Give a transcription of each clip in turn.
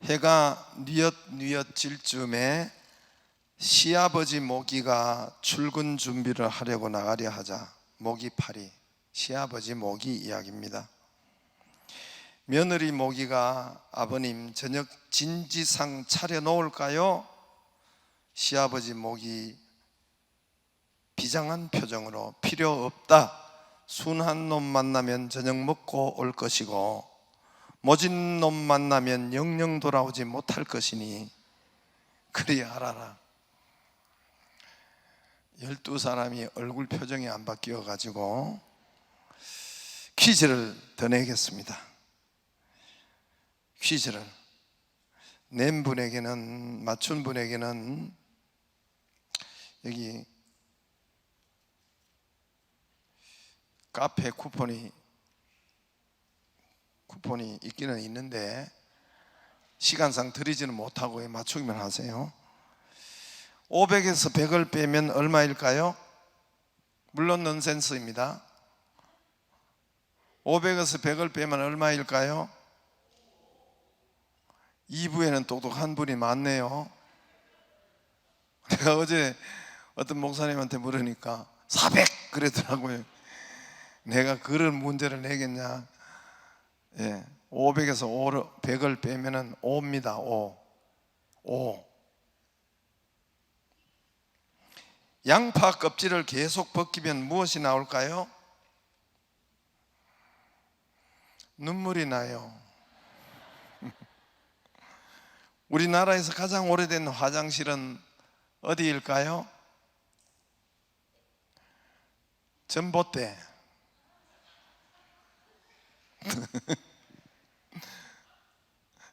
해가 뉘엿뉘엿 질 즈음에 시아버지 모기가 출근 준비를 하려고 나가려 하자 모기파리, 시아버지 모기 이야기입니다. 며느리 모기가 아버님 저녁 진지상 차려놓을까요? 시아버지 모기 비장한 표정으로 필요 없다. 순한 놈 만나면 저녁 먹고 올 것이고 모진 놈 만나면 영영 돌아오지 못할 것이니 그리 알아라. 12사람이 얼굴 표정이 안 바뀌어 가지고 퀴즈를 더 내겠습니다. 퀴즈를 낸 분에게는, 맞춘 분에게는 여기 카페 쿠폰이 있기는 있는데 시간상 드리지는 못하고 맞추기만 하세요. 500에서 100을 빼면 얼마일까요? 물론 넌센스입니다. 500에서 100을 빼면 얼마일까요? 2부에는 똑똑한 분이 많네요. 내가 어제 어떤 목사님한테 물으니까 400 그러더라고요. 내가 그런 문제를 내겠냐. 500에서 100을 빼면 5입니다. 5. 양파 껍질을 계속 벗기면 무엇이 나올까요? 눈물이 나요. 우리나라에서 가장 오래된 화장실은 어디일까요? 전봇대.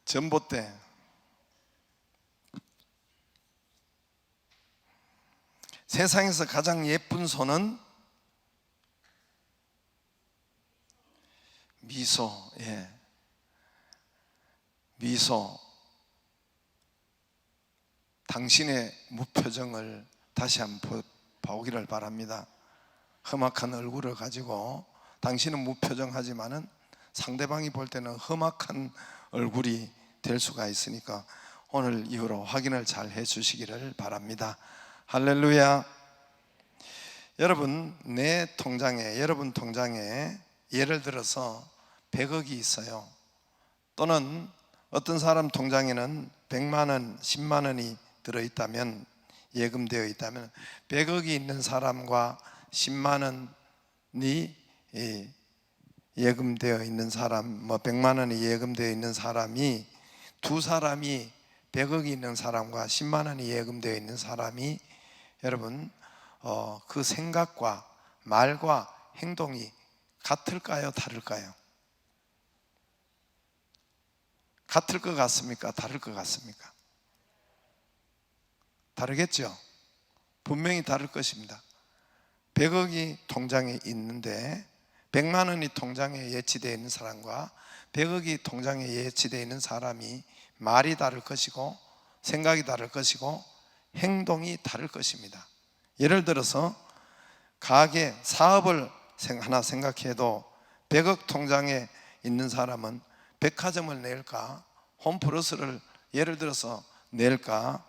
전봇대. 세상에서 가장 예쁜 손은 미소. 미소. 당신의 무표정을 다시 한번 보기를 바랍니다. 험악한 얼굴을 가지고 당신은 무표정하지만은 상대방이 볼 때는 험악한 얼굴이 될 수가 있으니까 오늘 이후로 확인을 잘 해주시기를 바랍니다. 할렐루야. 여러분, 내 통장에, 여러분 통장에 예를 들어서 100억이 있어요. 또는 어떤 사람 통장에는 100만 원, 10만 원이 들어있다면, 예금되어 있다면 100억이 있는 사람과 10만 원이 예금되어 있는 사람, 100만 원이 예금되어 있는 사람이, 두 사람이 100억이 있는 사람과 10만 원이 예금되어 있는 사람이 여러분 그 생각과 말과 행동이 같을까요? 다를까요? 같을 것 같습니까? 다를 것 같습니까? 다르겠죠? 분명히 다를 것입니다. 100억이 통장에 있는데 100만 원이 통장에 예치되어 있는 사람과 100억이 통장에 예치되어 있는 사람이 말이 다를 것이고 생각이 다를 것이고 행동이 다를 것입니다. 예를 들어서 가게, 사업을 하나 생각해도 100억 통장에 있는 사람은 백화점을 낼까, 홈플러스를 예를 들어서 낼까,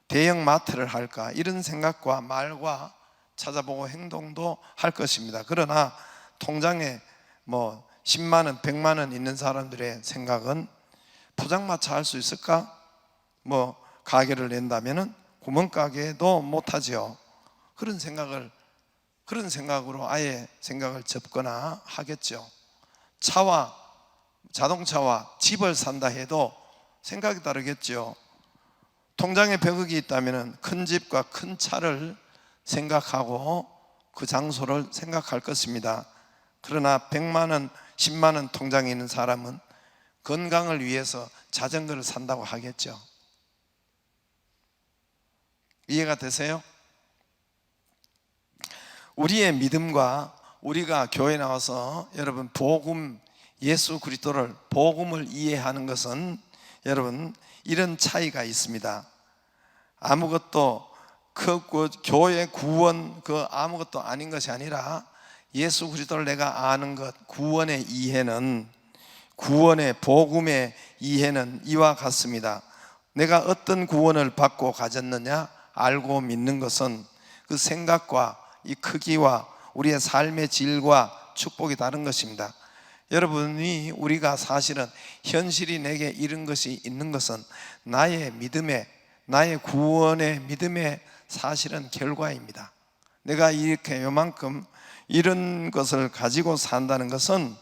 대형 마트를 할까, 이런 생각과 말과 찾아보고 행동도 할 것입니다. 그러나 통장에 10만 원, 100만 원 있는 사람들의 생각은 포장마차 할 수 있을까? 가게를 낸다면은 구멍가게도 못하죠. 그런 생각으로 아예 생각을 접거나 하겠죠. 자동차와 집을 산다 해도 생각이 다르겠죠. 통장에 100억이 있다면 큰 집과 큰 차를 생각하고 그 장소를 생각할 것입니다. 그러나 100만 원, 10만 원 통장에 있는 사람은 건강을 위해서 자전거를 산다고 하겠죠. 이해가 되세요? 우리의 믿음과 우리가 교회 나와서 여러분 복음, 예수 그리스도를, 복음을 이해하는 것은 여러분 이런 차이가 있습니다. 아무것도 교회 구원 아무것도 아닌 것이 아니라 예수 그리스도를 내가 아는 것, 구원의 이해는 구원의 복음의 이해는 이와 같습니다. 내가 어떤 구원을 받고 가졌느냐 알고 믿는 것은 그 생각과 이 크기와 우리의 삶의 질과 축복이 다른 것입니다. 여러분이 우리가 사실은 현실이 내게 이런 것이 있는 것은 나의 믿음의, 나의 구원의 믿음의 사실은 결과입니다. 내가 이렇게 요만큼 이런 것을 가지고 산다는 것은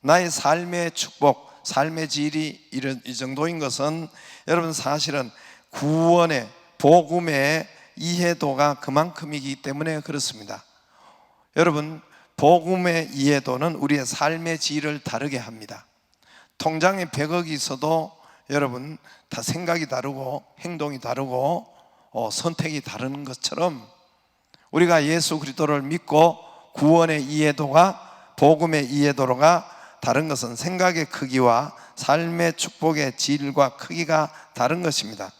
나의 삶의 축복, 삶의 질이 이 정도인 것은 여러분 사실은 구원의 복음의 이해도가 그만큼이기 때문에 그렇습니다. 여러분 복음의 이해도는 우리의 삶의 질을 다르게 합니다. 통장에 100억이 있어도 여러분 다 생각이 다르고 행동이 다르고 선택이 다른 것처럼 우리가 예수 그리스도를 믿고 구원의 이해도가 복음의 이해도가 다른 것은 생각의 크기와 삶의 축복의 질과 크기가 다른 것입니다.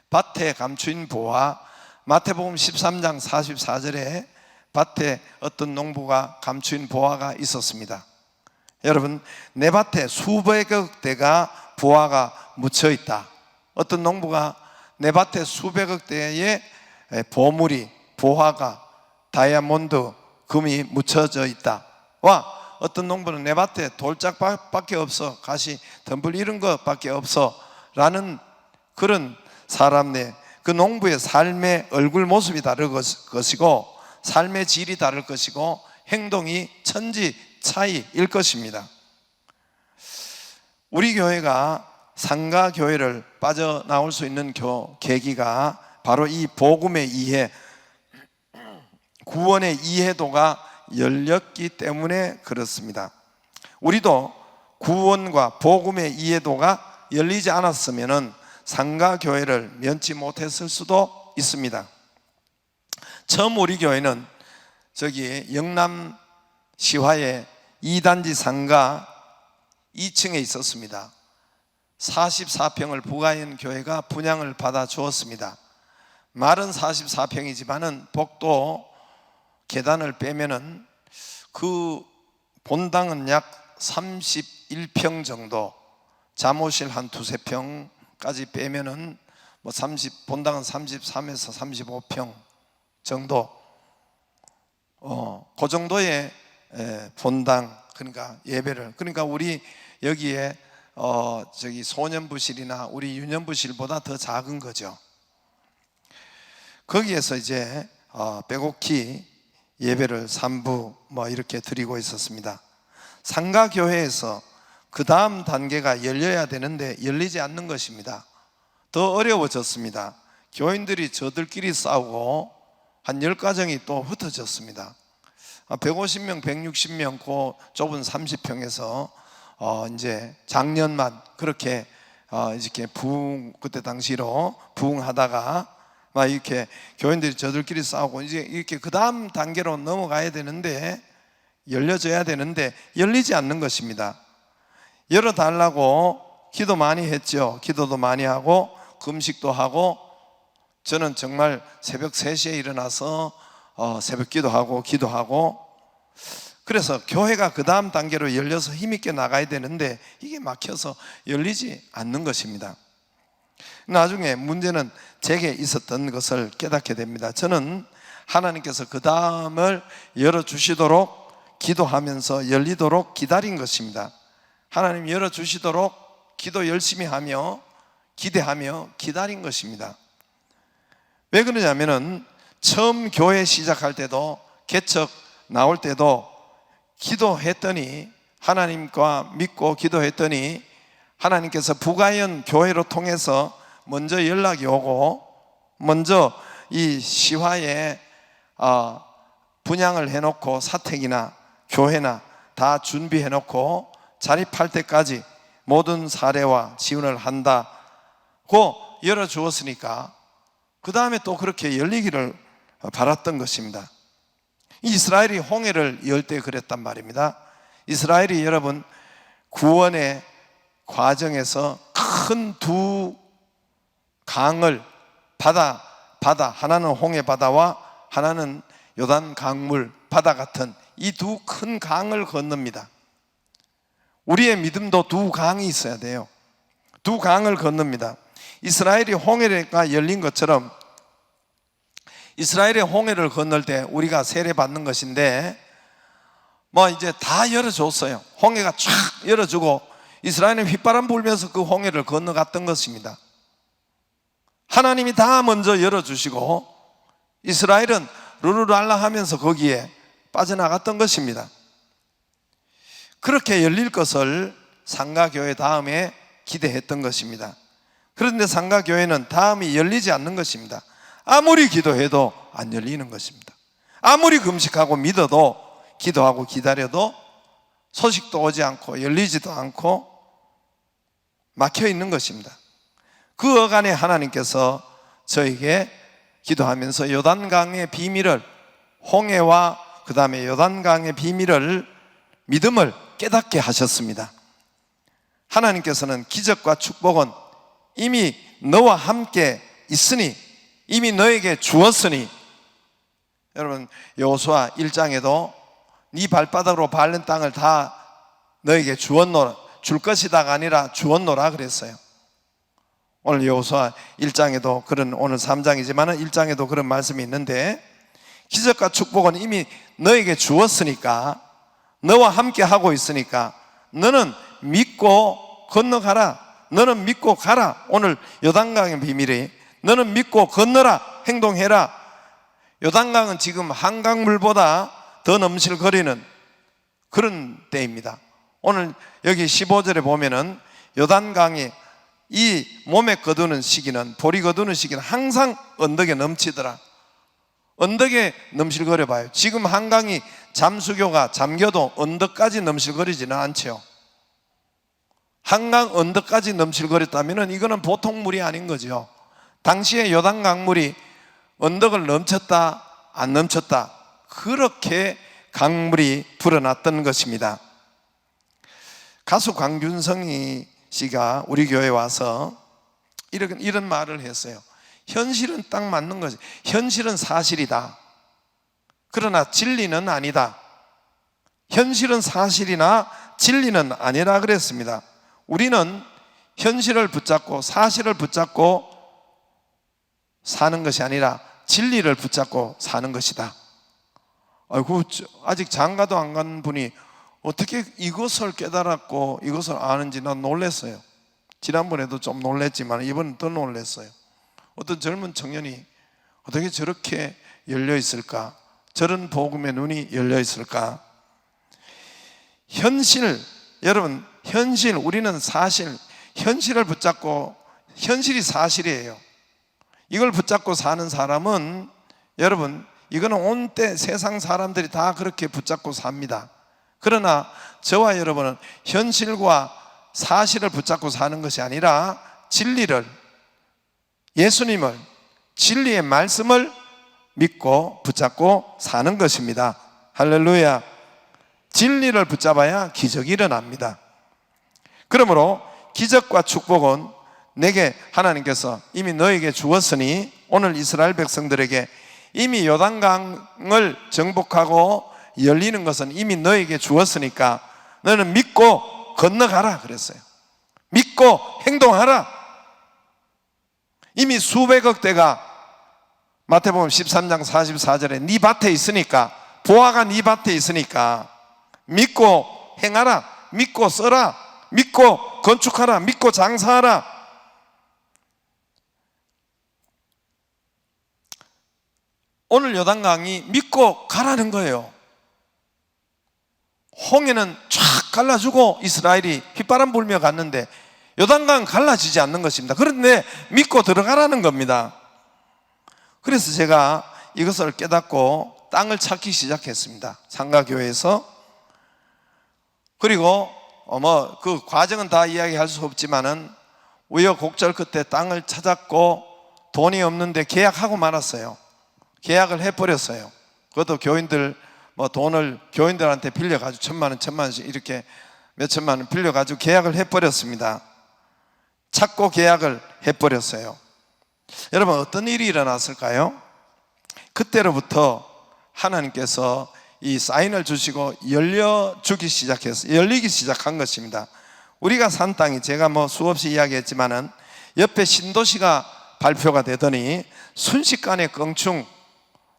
밭에 감추인 보화, 마태복음 13장 44절에 밭에 어떤 농부가 감추인 보화가 있었습니다. 여러분 내 밭에 수백억 대가 보화가 묻혀 있다. 어떤 농부가 내 밭에 수백억 대의 보물이, 보화가, 다이아몬드, 금이 묻혀져 있다. 와 어떤 농부는 내 밭에 돌짝밖에 없어, 가시, 덤불 이런 것밖에 없어 라는 그런 사람 내 그 농부의 삶의 얼굴 모습이 다를 것이고 삶의 질이 다를 것이고 행동이 천지 차이일 것입니다. 우리 교회가 상가교회를 빠져나올 수 있는 계기가 바로 이 복음의 이해, 구원의 이해도가 열렸기 때문에 그렇습니다. 우리도 구원과 복음의 이해도가 열리지 않았으면 상가교회를 면치 못했을 수도 있습니다. 처음 우리 교회는 저기 영남 시화의 2단지 상가 2층에 있었습니다. 44평을 부가인 교회가 분양을 받아 주었습니다. 말은 44평이지만은 복도 계단을 빼면은 그 본당은 약 31평 정도, 잠옷실 한 두세 평까지 빼면은 뭐 본당은 33에서 35평 정도, 그 정도의 본당, 그러니까 예배를, 그러니까 우리 여기에 저기 소년부실이나 우리 유년부실보다 더 작은 거죠. 거기에서 이제 빼곡히 예배를 3부 뭐 이렇게 드리고 있었습니다. 상가교회에서 그 다음 단계가 열려야 되는데 열리지 않는 것입니다. 더 어려워졌습니다. 교인들이 저들끼리 싸우고 한 10가정이 또 흩어졌습니다. 150명, 160명 그 좁은 30평에서 이제 작년만 그렇게 이렇게 그때 당시로 부흥하다가 막 이렇게 교인들이 저들끼리 싸우고 이제 이렇게 그 다음 단계로 넘어가야 되는데, 열려져야 되는데 열리지 않는 것입니다. 열어달라고 기도 많이 했죠. 기도도 많이 하고 금식도 하고, 저는 정말 새벽 3시에 일어나서 새벽 기도하고 그래서 교회가 그 다음 단계로 열려서 힘있게 나가야 되는데 이게 막혀서 열리지 않는 것입니다. 나중에 문제는 제게 있었던 것을 깨닫게 됩니다. 저는 하나님께서 그 다음을 열어주시도록 기도하면서 열리도록 기다린 것입니다. 하나님 열어주시도록 기도 열심히 하며 기대하며 기다린 것입니다. 왜 그러냐면은 처음 교회 시작할 때도 개척 나올 때도 기도했더니, 하나님과 믿고 기도했더니 하나님께서 부가연 교회로 통해서 먼저 연락이 오고, 먼저 이 시화에 분양을 해놓고 사택이나 교회나 다 준비해놓고 자립할 때까지 모든 사례와 지원을 한다고 열어주었으니까 그 다음에 또 그렇게 열리기를 바랐던 것입니다. 이스라엘이 홍해를 열 때 그랬단 말입니다. 이스라엘이 여러분 구원의 과정에서 큰 두 강을 바다, 하나는 홍해 바다와 하나는 요단 강물 바다 같은 이 두 큰 강을 건넙니다. 우리의 믿음도 두 강이 있어야 돼요. 두 강을 건넙니다. 이스라엘이 홍해가 열린 것처럼 이스라엘의 홍해를 건널 때 우리가 세례 받는 것인데 이제 다 열어줬어요. 홍해가 쫙 열어주고 이스라엘은 휘바람 불면서 그 홍해를 건너갔던 것입니다. 하나님이 다 먼저 열어주시고 이스라엘은 루루랄라 하면서 거기에 빠져나갔던 것입니다. 그렇게 열릴 것을 상가교회 다음에 기대했던 것입니다. 그런데 상가교회는 다음이 열리지 않는 것입니다. 아무리 기도해도 안 열리는 것입니다. 아무리 금식하고 믿어도 기도하고 기다려도 소식도 오지 않고 열리지도 않고 막혀 있는 것입니다. 그 어간에 하나님께서 저에게 기도하면서 요단강의 비밀을, 홍해와 그 다음에 요단강의 비밀을, 믿음을 깨닫게 하셨습니다. 하나님께서는 기적과 축복은 이미 너와 함께 있으니, 이미 너에게 주었으니, 여러분 여호수아 1장에도 네 발바닥으로 밟는 땅을 다 너에게 주었노라, 줄 것이다가 아니라 주었노라 그랬어요. 오늘 여호수아 1장에도 그런, 오늘 3장이지만 1장에도 그런 말씀이 있는데, 기적과 축복은 이미 너에게 주었으니까, 너와 함께 하고 있으니까 너는 믿고 건너가라, 너는 믿고 가라. 오늘 요단강의 비밀이 너는 믿고 건너라, 행동해라. 요단강은 지금 한강물보다 더 넘실거리는 그런 때입니다. 오늘 여기 15절에 보면은 요단강이 이 몸에 거두는 시기는, 볼이 거두는 시기는 항상 언덕에 넘치더라. 언덕에 넘실거려 봐요. 지금 한강이 잠수교가 잠겨도 언덕까지 넘실거리지는 않죠. 한강 언덕까지 넘실거렸다면 이거는 보통 물이 아닌 거죠. 당시에 요단강물이 언덕을 넘쳤다 안 넘쳤다, 그렇게 강물이 불어났던 것입니다. 가수 강균성이 씨가 우리 교회에 와서 이런 말을 했어요. 현실은 딱 맞는 거지. 현실은 사실이다, 그러나 진리는 아니다. 현실은 사실이나 진리는 아니라 그랬습니다. 우리는 현실을 붙잡고 사실을 붙잡고 사는 것이 아니라 진리를 붙잡고 사는 것이다. 아이고, 아직 장가도 안 간 분이 어떻게 이것을 깨달았고 이것을 아는지 난 놀랐어요. 지난번에도 좀 놀랐지만 이번은 더 놀랐어요. 어떤 젊은 청년이 어떻게 저렇게 열려 있을까? 저런 복음의 눈이 열려 있을까? 현실, 여러분, 현실, 우리는 사실, 현실을 붙잡고, 현실이 사실이에요. 이걸 붙잡고 사는 사람은, 여러분, 이거는 온 때 세상 사람들이 다 그렇게 붙잡고 삽니다. 그러나 저와 여러분은 현실과 사실을 붙잡고 사는 것이 아니라 진리를, 예수님을, 진리의 말씀을 믿고 붙잡고 사는 것입니다. 할렐루야. 진리를 붙잡아야 기적이 일어납니다. 그러므로 기적과 축복은 내게 하나님께서 이미 너에게 주었으니, 오늘 이스라엘 백성들에게 이미 요단강을 정복하고 열리는 것은 이미 너에게 주었으니까 너는 믿고 건너가라 그랬어요. 믿고 행동하라. 이미 수백억 대가 마태복음 13장 44절에 네 밭에 있으니까, 보화가 네 밭에 있으니까 믿고 행하라, 믿고 써라, 믿고 건축하라, 믿고 장사하라. 오늘 요단강이 믿고 가라는 거예요. 홍해는 쫙 갈라주고 이스라엘이 휘바람 불며 갔는데 요단강 갈라지지 않는 것입니다. 그런데 믿고 들어가라는 겁니다. 그래서 제가 이것을 깨닫고 땅을 찾기 시작했습니다. 상가교회에서. 그리고 그 과정은 다 이야기할 수 없지만은 우여곡절 끝에 땅을 찾았고 돈이 없는데 계약하고 말았어요. 계약을 해버렸어요. 그것도 교인들 돈을 교인들한테 빌려가지고 1,000만 원씩 이렇게 몇천만 원 빌려가지고 계약을 해버렸습니다. 찾고 계약을 해버렸어요. 여러분, 어떤 일이 일어났을까요? 그때로부터 하나님께서 이 사인을 주시고 열리기 시작한 것입니다. 우리가 산 땅이 제가 뭐 수없이 이야기했지만은 옆에 신도시가 발표가 되더니 순식간에 껑충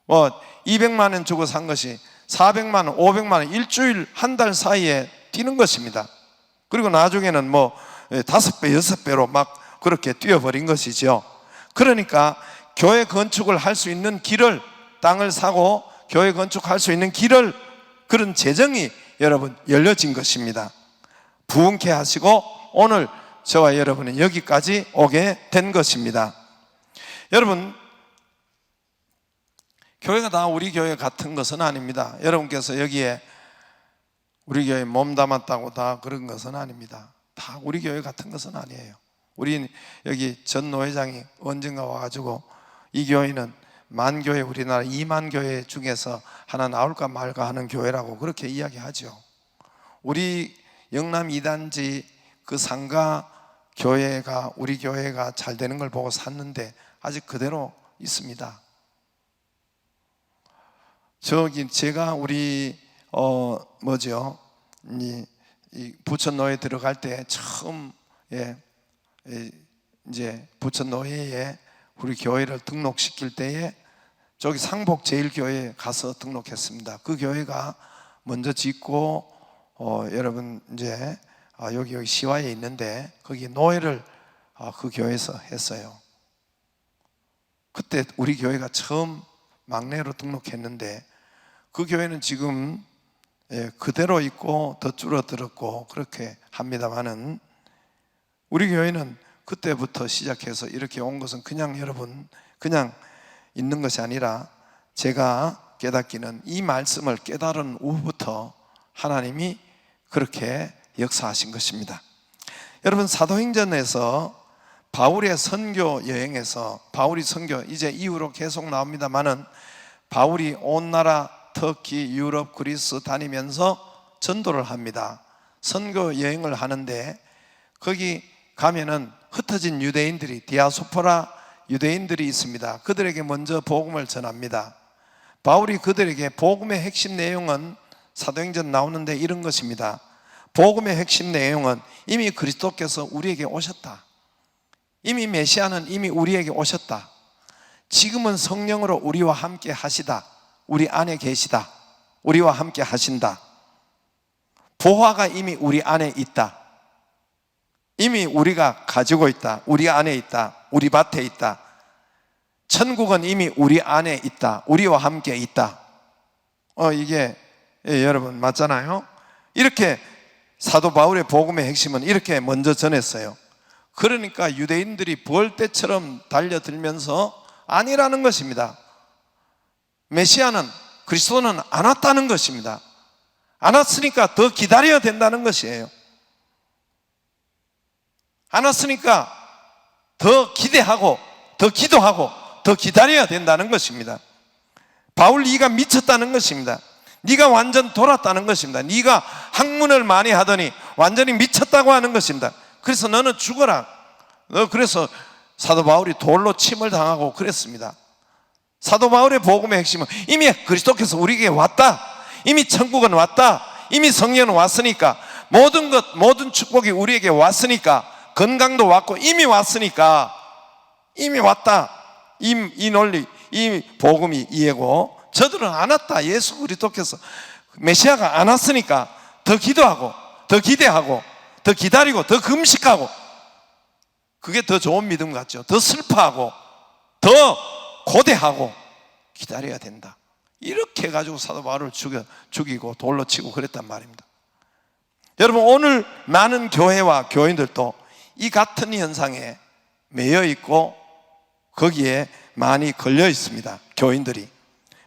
200만 원 주고 산 것이 400만 원, 500만 원, 일주일, 한 달 사이에 뛰는 것입니다. 그리고 나중에는 뭐 5배, 6배로 막 그렇게 뛰어버린 것이죠. 그러니까 교회 건축을 할 수 있는 길을, 땅을 사고 교회 건축할 수 있는 길을, 그런 재정이 여러분 열려진 것입니다. 부흥케 하시고 오늘 저와 여러분은 여기까지 오게 된 것입니다. 여러분, 교회가 다 우리 교회 같은 것은 아닙니다. 여러분께서 여기에 우리 교회 몸 담았다고 다 그런 것은 아닙니다. 다 우리 교회 같은 것은 아니에요. 우리 여기 전 노회장이 언젠가 와가지고 이 교회는 만교회, 우리나라 2만 교회 중에서 하나 나올까 말까 하는 교회라고 그렇게 이야기하죠. 우리 영남 2단지 그 상가 교회가, 우리 교회가 잘 되는 걸 보고 샀는데 아직 그대로 있습니다. 저기 제가 우리 이 부천노회 들어갈 때 처음 이제 부천노회에 우리 교회를 등록시킬 때에 저기 상복제일교회에 가서 등록했습니다. 그 교회가 먼저 짓고 여러분 이제 여기 시와에 있는데 거기 노회를 그 교회에서 했어요. 그때 우리 교회가 처음 막내로 등록했는데 그 교회는 지금 그대로 있고 더 줄어들었고 그렇게 합니다만은 우리 교회는 그때부터 시작해서 이렇게 온 것은 그냥 여러분 그냥 있는 것이 아니라 제가 깨닫기는 이 말씀을 깨달은 후부터 하나님이 그렇게 역사하신 것입니다. 여러분, 사도행전에서 바울의 선교 여행에서, 바울이 선교 이제 이후로 계속 나옵니다만은 바울이 온 나라 터키, 유럽, 그리스 다니면서 전도를 합니다. 선교 여행을 하는데 거기 가면은 흩어진 유대인들이, 디아스포라 유대인들이 있습니다. 그들에게 먼저 복음을 전합니다. 바울이 그들에게 복음의 핵심 내용은 사도행전 나오는데 이런 것입니다. 복음의 핵심 내용은 이미 그리스도께서 우리에게 오셨다. 이미 메시아는 이미 우리에게 오셨다. 지금은 성령으로 우리와 함께 하시다. 우리 안에 계시다. 우리와 함께 하신다. 보화가 이미 우리 안에 있다. 이미 우리가 가지고 있다. 우리 안에 있다. 우리 밭에 있다. 천국은 이미 우리 안에 있다. 우리와 함께 있다. 이게 여러분 맞잖아요. 이렇게 사도 바울의 복음의 핵심은 이렇게 먼저 전했어요. 그러니까 유대인들이 벌떼처럼 달려들면서 아니라는 것입니다. 메시아는, 그리스도는 안 왔다는 것입니다. 안 왔으니까 더 기다려야 된다는 것이에요. 안 왔으니까 더 기대하고 더 기도하고 더 기다려야 된다는 것입니다. 바울, 네가 미쳤다는 것입니다. 네가 완전 돌았다는 것입니다. 네가 학문을 많이 하더니 완전히 미쳤다고 하는 것입니다. 그래서 너는 죽어라. 그래서 사도 바울이 돌로 침을 당하고 그랬습니다. 사도 바울의 복음의 핵심은 이미 그리스도께서 우리에게 왔다. 이미 천국은 왔다. 이미 성령은 왔으니까, 모든 것, 모든 축복이 우리에게 왔으니까, 건강도 왔고 이미 왔으니까, 이미 왔다. 이 논리, 이 복음이 이해고, 저들은 안 왔다. 예수 그리스도께서, 메시아가 안 왔으니까 더 기도하고 더 기대하고 더 기다리고 더 금식하고, 그게 더 좋은 믿음 같죠. 더 슬퍼하고 더 고대하고 기다려야 된다. 이렇게 해가지고 사도 바울을 죽이고 돌로 치고 그랬단 말입니다. 여러분, 오늘 많은 교회와 교인들도 이 같은 현상에 매여 있고 거기에 많이 걸려 있습니다. 교인들이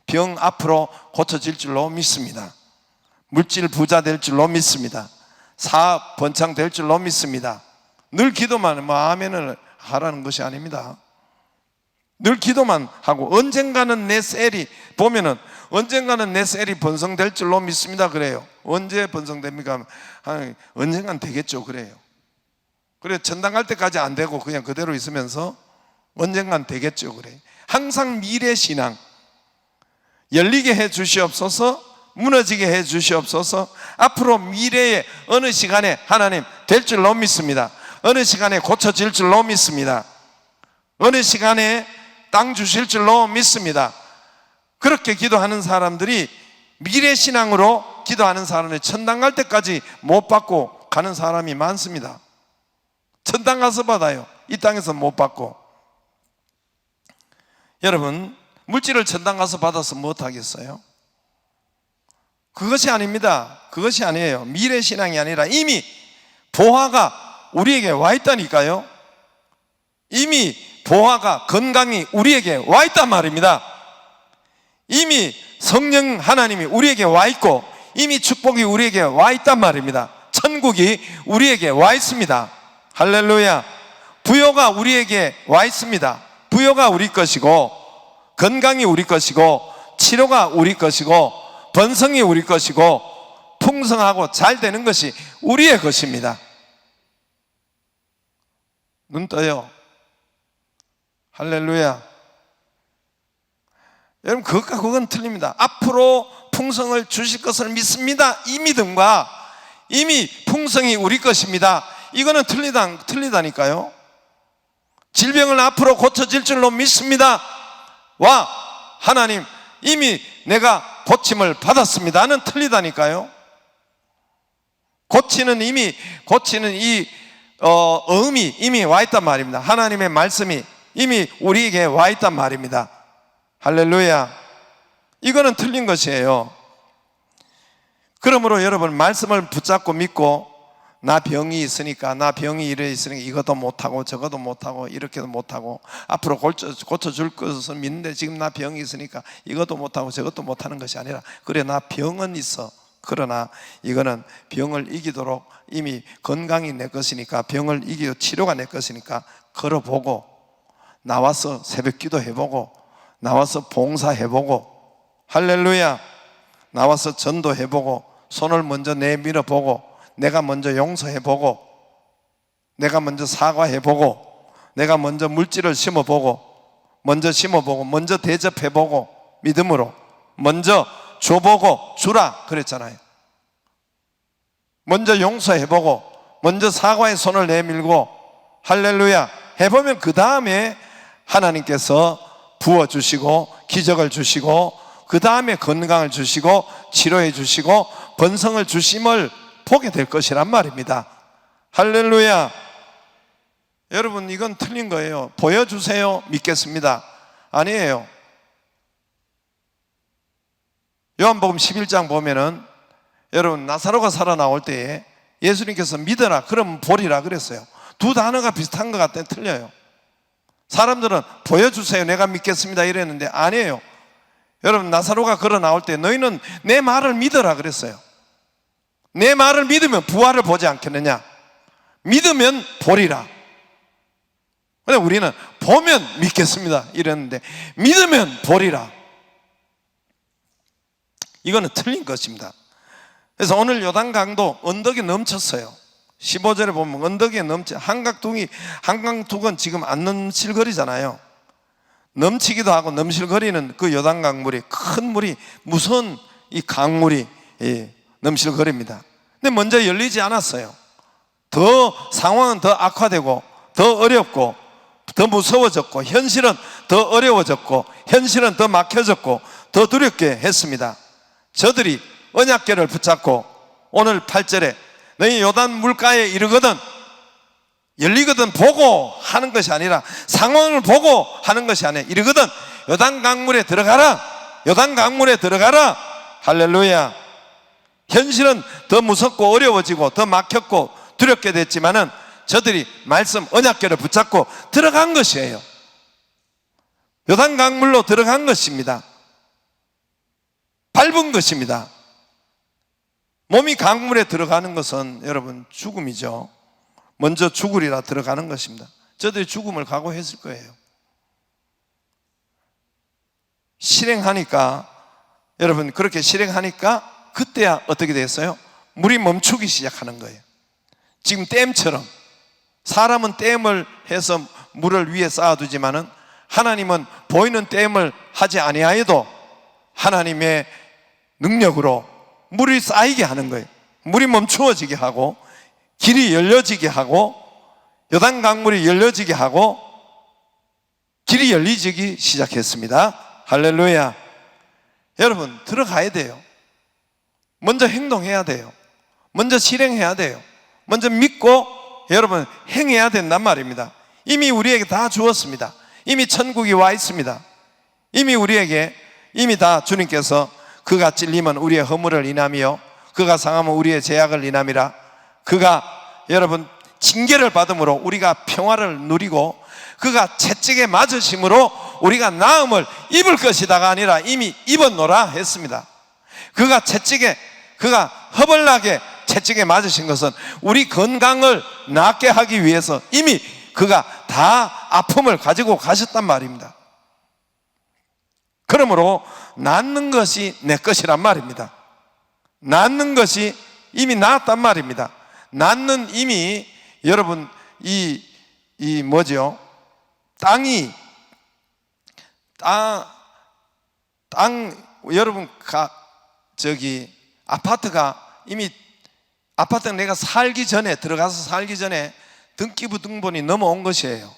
병 앞으로 고쳐질 줄로 믿습니다. 물질 부자 될 줄로 믿습니다. 사업 번창될 줄로 믿습니다. 늘 기도만 아멘을 하라는 것이 아닙니다. 늘 기도만 하고 언젠가는 내 셀이 보면은 언젠가는 내 셀이 번성될 줄로 믿습니다. 그래요. 언제 번성됩니까? 언젠가는 되겠죠. 그래요. 그래, 천당 갈 때까지 안 되고 그냥 그대로 있으면서 언젠가는 되겠죠. 그래. 항상 미래 신앙, 열리게 해 주시옵소서, 무너지게 해 주시옵소서. 앞으로 미래에 어느 시간에 하나님 될 줄로 믿습니다. 어느 시간에 고쳐질 줄로 믿습니다. 어느 시간에 땅 주실 줄로 믿습니다. 그렇게 기도하는 사람들이 미래신앙으로 기도하는 사람이 천당 갈 때까지 못 받고 가는 사람이 많습니다. 천당 가서 받아요. 이 땅에서 못 받고. 여러분, 물질을 천당 가서 받아서 못하겠어요? 그것이 아닙니다. 그것이 아니에요. 미래신앙이 아니라 이미 보화가 우리에게 와 있다니까요. 이미 보화가, 건강이 우리에게 와 있단 말입니다. 이미 성령 하나님이 우리에게 와 있고 이미 축복이 우리에게 와 있단 말입니다. 천국이 우리에게 와 있습니다. 할렐루야. 부요가 우리에게 와 있습니다. 부요가 우리 것이고 건강이 우리 것이고 치료가 우리 것이고 번성이 우리 것이고 풍성하고 잘 되는 것이 우리의 것입니다. 눈 떠요. 할렐루야. 여러분, 그것과 그건 틀립니다. 앞으로 풍성을 주실 것을 믿습니다. 이 믿음과 이미 풍성이 우리 것입니다. 이거는 틀리다니까요. 질병을 앞으로 고쳐질 줄로 믿습니다. 와, 하나님, 이미 내가 고침을 받았습니다는 틀리다니까요. 고치는 이 어음이 이미 와 있단 말입니다. 하나님의 말씀이 이미 우리에게 와 있단 말입니다. 할렐루야. 이거는 틀린 것이에요. 그러므로 여러분, 말씀을 붙잡고 믿고 나 병이 있으니까, 나 병이 이래 있으니까 이것도 못하고 저것도 못하고 이렇게도 못하고 앞으로 고쳐줄 것을 믿는데 지금 나 병이 있으니까 이것도 못하고 저것도 못하는 것이 아니라, 그래 나 병은 있어. 그러나 이거는 병을 이기도록 이미 건강이 내 것이니까, 병을 이기고 치료가 내 것이니까 걸어보고, 나와서 새벽 기도 해보고, 나와서 봉사해보고, 할렐루야, 나와서 전도해보고, 손을 먼저 내밀어보고, 내가 먼저 용서해보고, 내가 먼저 사과해보고, 내가 먼저 물질을 심어보고, 먼저 대접해보고, 믿음으로 먼저 줘보고, 주라 그랬잖아요. 먼저 용서해보고, 먼저 사과의 손을 내밀고, 할렐루야 해보면 그 다음에 하나님께서 부어주시고 기적을 주시고 그 다음에 건강을 주시고 치료해 주시고 번성을 주심을 보게 될 것이란 말입니다. 할렐루야. 여러분, 이건 틀린 거예요. 보여주세요, 믿겠습니다. 아니에요. 요한복음 11장 보면은 여러분, 나사로가 살아나올 때에 예수님께서 믿어라 그러면 보리라 그랬어요. 두 단어가 비슷한 것 같아요. 틀려요. 사람들은 보여주세요, 내가 믿겠습니다 이랬는데 아니에요. 여러분, 나사로가 걸어 나올 때 너희는 내 말을 믿어라 그랬어요. 내 말을 믿으면 부활을 보지 않겠느냐. 믿으면 보리라. 근데 우리는 보면 믿겠습니다 이랬는데 믿으면 보리라. 이거는 틀린 것입니다. 그래서 오늘 요단강도 언덕이 넘쳤어요. 15절에 보면 언덕에 넘쳐, 한강둑은 지금 안 넘실거리잖아요. 넘치기도 하고 넘실거리는 그 요단강물이, 큰 물이, 무서운 이 강물이 넘실거립니다. 근데 먼저 열리지 않았어요. 상황은 더 악화되고 더 어렵고 더 무서워졌고 현실은 더 어려워졌고 현실은 더 막혀졌고 더 두렵게 했습니다. 저들이 언약궤를 붙잡고 오늘 8절에 너희 요단 물가에 이르거든, 열리거든 보고 하는 것이 아니라, 상황을 보고 하는 것이 아니라 이르거든 요단 강물에 들어가라. 요단 강물에 들어가라. 할렐루야. 현실은 더 무섭고 어려워지고 더 막혔고 두렵게 됐지만은 저들이 말씀 언약궤를 붙잡고 들어간 것이에요. 요단 강물로 들어간 것입니다. 밟은 것입니다. 몸이 강물에 들어가는 것은 여러분 죽음이죠. 먼저 죽으리라 들어가는 것입니다. 저들이 죽음을 각오했을 거예요. 실행하니까, 여러분 그렇게 실행하니까 그때야 어떻게 됐어요? 물이 멈추기 시작하는 거예요. 지금 댐처럼, 사람은 댐을 해서 물을 위에 쌓아두지만은 하나님은 보이는 댐을 하지 아니하여도 하나님의 능력으로 물이 쌓이게 하는 거예요. 물이 멈추어지게 하고 길이 열려지게 하고 요단 강물이 열려지게 하고 길이 열리기 시작했습니다. 할렐루야. 여러분, 들어가야 돼요. 먼저 행동해야 돼요. 먼저 실행해야 돼요. 먼저 믿고 여러분 행해야 된단 말입니다. 이미 우리에게 다 주었습니다. 이미 천국이 와 있습니다. 이미 우리에게 이미 다 주님께서 그가 찔리면 우리의 허물을 인하며 그가 상하면 우리의 죄악을 인함이라. 그가 여러분 징계를 받음으로 우리가 평화를 누리고 그가 채찍에 맞으심으로 우리가 나음을 입을 것이다가 아니라 이미 입었노라 했습니다. 그가 허벌나게 채찍에 맞으신 것은 우리 건강을 낫게 하기 위해서 이미 그가 다 아픔을 가지고 가셨단 말입니다. 그러므로 낫는 것이 내 것이란 말입니다. 낫는 것이 이미 나았단 말입니다. 낫는 이미 여러분 뭐죠? 여러분 아파트가 이미 아파트는 내가 들어가서 살기 전에 등기부 등본이 넘어온 것이에요.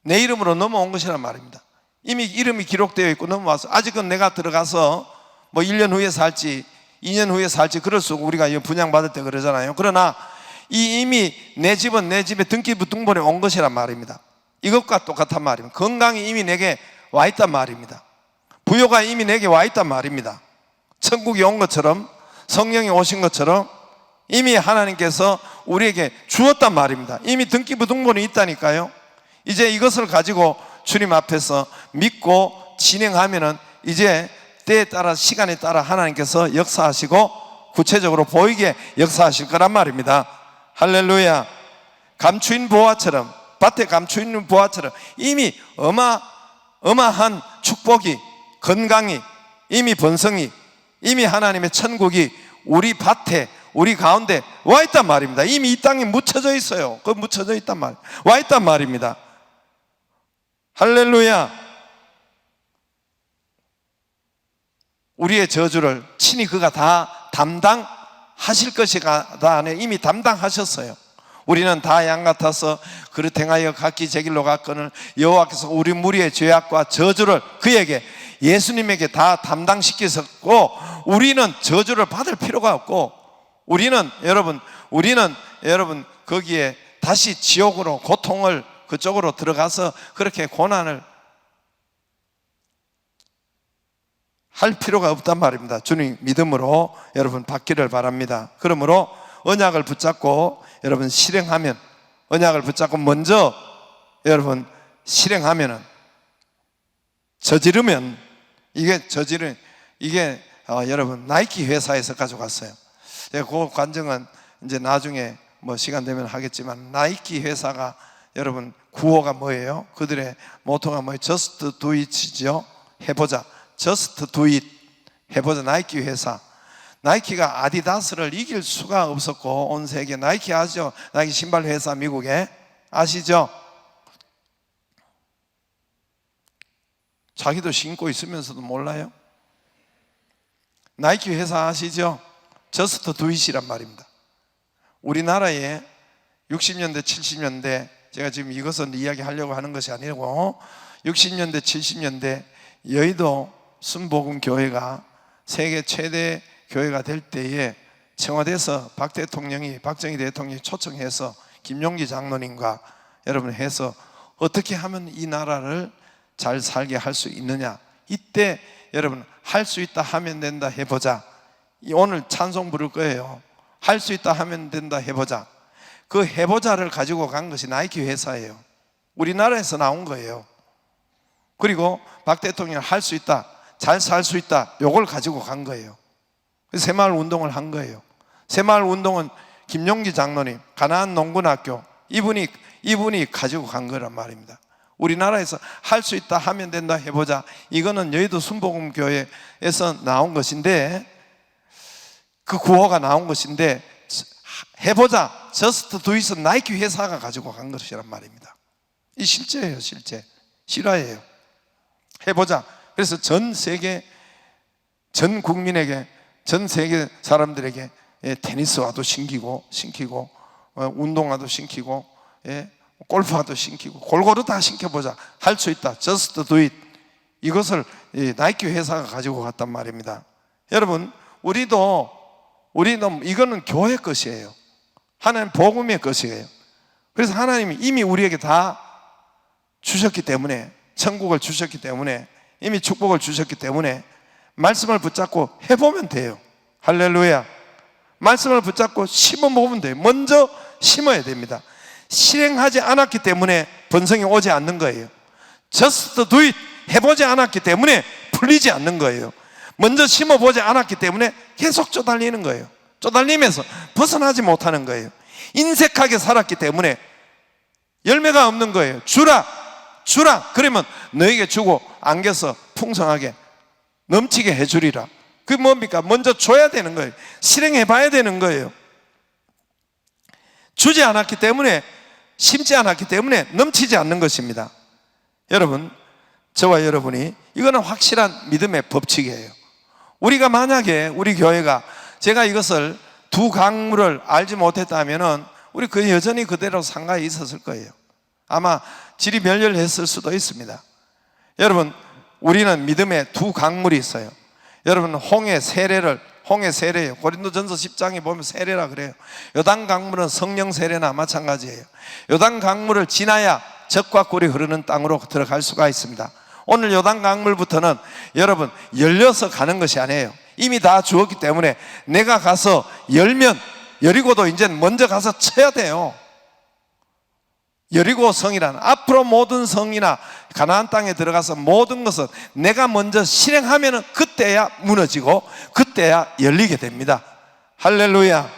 내 이름으로 넘어온 것이란 말입니다. 이미 이름이 기록되어 있고 넘어와서 아직은 내가 들어가서 뭐 1년 후에 살지 2년 후에 살지 그럴 수 없고 우리가 분양받을 때 그러잖아요. 그러나 이미 내 집은 내 집에 등기부 등본에 온 것이란 말입니다. 이것과 똑같단 말입니다. 건강이 이미 내게 와 있단 말입니다. 부요가 이미 내게 와 있단 말입니다. 천국이 온 것처럼 성령이 오신 것처럼 이미 하나님께서 우리에게 주었단 말입니다. 이미 등기부 등본이 있다니까요. 이제 이것을 가지고 주님 앞에서 믿고 진행하면은 이제 때에 따라 시간에 따라 하나님께서 역사하시고 구체적으로 보이게 역사하실 거란 말입니다. 할렐루야. 감추인 보화처럼 밭에 감추인 보화처럼 이미 어마한 축복이 건강이 이미 번성이 이미 하나님의 천국이 우리 밭에 우리 가운데 와 있단 말입니다. 이미 이 땅에 묻혀져 있어요. 묻혀져 있단 말 와 있단 말입니다. 할렐루야. 우리의 저주를 친히 그가 다 담당하실 것이다 안에 이미 담당하셨어요. 우리는 다 양 같아서 그릇 행하여 각기 제 길로 갔거늘 여호와께서 우리 무리의 죄악과 저주를 그에게 예수님에게 다 담당시키셨고 우리는 저주를 받을 필요가 없고 우리는 여러분 거기에 다시 지옥으로 고통을 그쪽으로 들어가서 그렇게 고난을 할 필요가 없단 말입니다. 주님 믿음으로 여러분 받기를 바랍니다. 그러므로 언약을 붙잡고 여러분 실행하면 언약을 붙잡고 먼저 여러분 실행하면은 저지르면 이게 여러분 나이키 회사에서 가져갔어요. 그 관정은 이제 나중에 뭐 시간 되면 하겠지만 나이키 회사가 여러분 구호가 뭐예요? 그들의 모토가 뭐예요? Just do it죠. 해보자. Just do it. 해보자. 나이키 회사. 나이키가 아디다스를 이길 수가 없었고 온 세계 나이키 아시죠? 나이키 신발 회사 미국에 아시죠? 자기도 신고 있으면서도 몰라요? 나이키 회사 아시죠? Just do it이란 말입니다. 우리나라에 60년대 70년대 제가 지금 이것은 이야기하려고 하는 것이 아니고 60년대 70년대 여의도 순복음교회가 세계 최대 교회가 될 때에 청와대에서 박정희 대통령이 초청해서 김용기 장로님과 여러분 해서 어떻게 하면 이 나라를 잘 살게 할 수 있느냐, 이때 여러분 할 수 있다 하면 된다 해보자. 오늘 찬송 부를 거예요. 할 수 있다 하면 된다 해보자. 그 해보자를 가지고 간 것이 나이키 회사예요. 우리나라에서 나온 거예요. 그리고 박 대통령이 할 수 있다, 잘 살 수 있다, 요걸 가지고 간 거예요. 새마을 운동을 한 거예요. 새마을 운동은 김용기 장로님, 가나안 농군학교 이분이 가지고 간 거란 말입니다. 우리나라에서 할 수 있다 하면 된다 해보자, 이거는 여의도 순복음교회에서 나온 것인데, 그 구호가 나온 것인데, 해보자, Just do it은 나이키 회사가 가지고 간 것이란 말입니다. 이 실제예요. 실제 실화예요. 해보자. 그래서 전 세계 전 국민에게, 전 세계 사람들에게 테니스화도 신기고 운동화도 신기고 골프화도 신기고 골고루 다 신겨보자. 할 수 있다. Just do it. 이것을 나이키 회사가 가지고 갔단 말입니다. 여러분, 우리도 이거는 교회 것이에요. 하나님 복음의 것이에요. 그래서 하나님이 이미 우리에게 다 주셨기 때문에, 천국을 주셨기 때문에, 이미 축복을 주셨기 때문에 말씀을 붙잡고 해보면 돼요. 할렐루야. 말씀을 붙잡고 심어보면 돼요. 먼저 심어야 됩니다. 실행하지 않았기 때문에 번성이 오지 않는 거예요. Just do it. 해보지 않았기 때문에 풀리지 않는 거예요. 먼저 심어보지 않았기 때문에 계속 쪼달리는 거예요. 쪼달리면서 벗어나지 못하는 거예요. 인색하게 살았기 때문에 열매가 없는 거예요. 주라 그러면 너에게 주고 안겨서 풍성하게 넘치게 해주리라. 그게 뭡니까? 먼저 줘야 되는 거예요. 실행해 봐야 되는 거예요. 주지 않았기 때문에, 심지 않았기 때문에 넘치지 않는 것입니다. 여러분, 저와 여러분이, 이거는 확실한 믿음의 법칙이에요. 우리가 만약에 우리 교회가, 제가 이것을 두 강물을 알지 못했다면은 우리 여전히 그대로 상가에 있었을 거예요. 아마 질이 멸렬했을 수도 있습니다. 여러분, 우리는 믿음의 두 강물이 있어요. 여러분, 홍해 세례예요. 고린도전서 10장에 보면 세례라 그래요. 요단 강물은 성령 세례나 마찬가지예요. 요단 강물을 지나야 젖과 꿀이 흐르는 땅으로 들어갈 수가 있습니다. 오늘 요단 강물부터는 여러분 열려서 가는 것이 아니에요. 이미 다 주었기 때문에 내가 가서 열면, 여리고도 이제 먼저 가서 쳐야 돼요. 여리고 성이란, 앞으로 모든 성이나 가나안 땅에 들어가서 모든 것은 내가 먼저 실행하면 그때야 무너지고 그때야 열리게 됩니다. 할렐루야.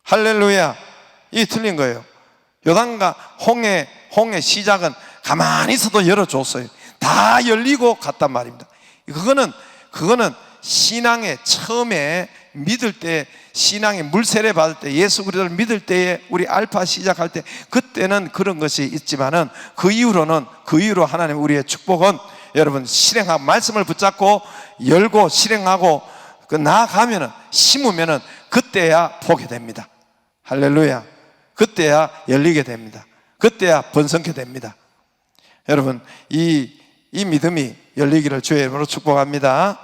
할렐루야. 이게 틀린 거예요. 요단과 홍해 시작은 가만히 있어도 열어줬어요. 다 열리고 갔단 말입니다. 그거는 신앙의 처음에 믿을 때, 신앙의 물세례 받을 때, 예수 그리스도를 믿을 때에, 우리 알파 시작할 때, 그때는 그런 것이 있지만은 그 이후로 하나님 우리의 축복은, 여러분, 실행하고 말씀을 붙잡고 열고 실행하고 나아가면은, 심으면은 그때야 보게 됩니다. 할렐루야. 그때야 열리게 됩니다. 그때야 번성케 됩니다. 여러분, 이 믿음이 열리기를 주의 이름으로 축복합니다.